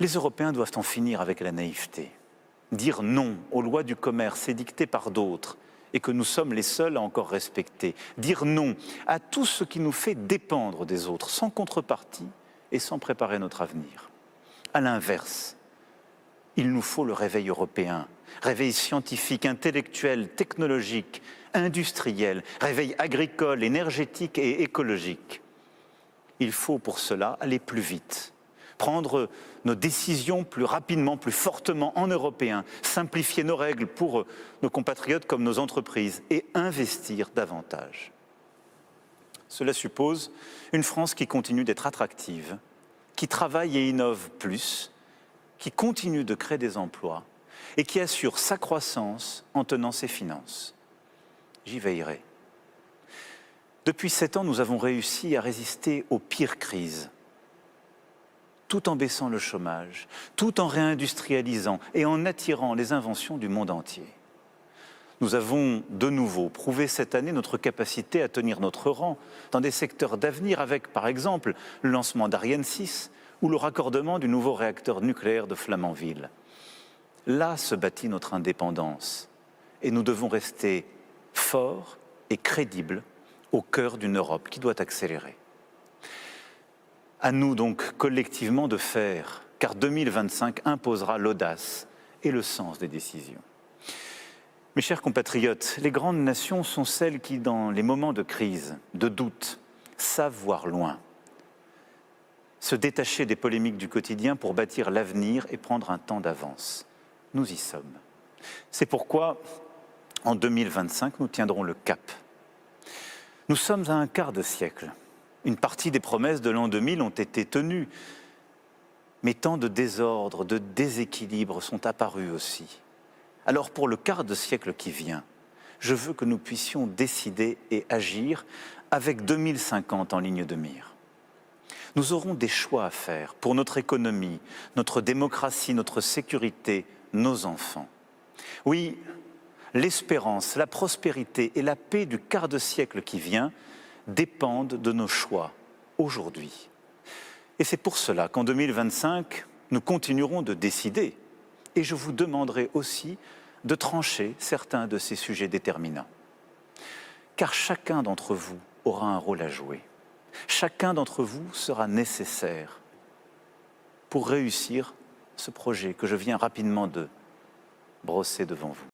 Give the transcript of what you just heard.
Les Européens doivent en finir avec la naïveté. Dire non aux lois du commerce édictées par d'autres et que nous sommes les seuls à encore respecter. Dire non à tout ce qui nous fait dépendre des autres, sans contrepartie et sans préparer notre avenir. À l'inverse, il nous faut le réveil européen, réveil scientifique, intellectuel, technologique, industriel, réveil agricole, énergétique et écologique. Il faut pour cela aller plus vite, prendre nos décisions plus rapidement, plus fortement en européen, simplifier nos règles pour nos compatriotes comme nos entreprises et investir davantage. Cela suppose une France qui continue d'être attractive, qui travaille et innove plus, qui continue de créer des emplois et qui assure sa croissance en tenant ses finances. J'y veillerai. Depuis 7 ans, nous avons réussi à résister aux pires crises, tout en baissant le chômage, tout en réindustrialisant et en attirant les inventions du monde entier. Nous avons de nouveau prouvé cette année notre capacité à tenir notre rang dans des secteurs d'avenir avec, par exemple, le lancement d'Ariane 6 ou le raccordement du nouveau réacteur nucléaire de Flamanville. Là se bâtit notre indépendance et nous devons rester forts et crédibles au cœur d'une Europe qui doit accélérer. À nous donc collectivement de faire, car 2025 imposera l'audace et le sens des décisions. Mes chers compatriotes, les grandes nations sont celles qui, dans les moments de crise, de doute, savent voir loin, se détacher des polémiques du quotidien pour bâtir l'avenir et prendre un temps d'avance. Nous y sommes. C'est pourquoi, en 2025, nous tiendrons le cap. Nous sommes à un quart de siècle. Une partie des promesses de l'an 2000 ont été tenues, mais tant de désordres, de déséquilibres sont apparus aussi. Alors pour le quart de siècle qui vient, je veux que nous puissions décider et agir avec 2050 en ligne de mire. Nous aurons des choix à faire pour notre économie, notre démocratie, notre sécurité, nos enfants. Oui, l'espérance, la prospérité et la paix du quart de siècle qui vient dépendent de nos choix aujourd'hui. Et c'est pour cela qu'en 2025, nous continuerons de décider et je vous demanderai aussi de trancher certains de ces sujets déterminants. Car chacun d'entre vous aura un rôle à jouer. Chacun d'entre vous sera nécessaire pour réussir ce projet que je viens rapidement de brosser devant vous.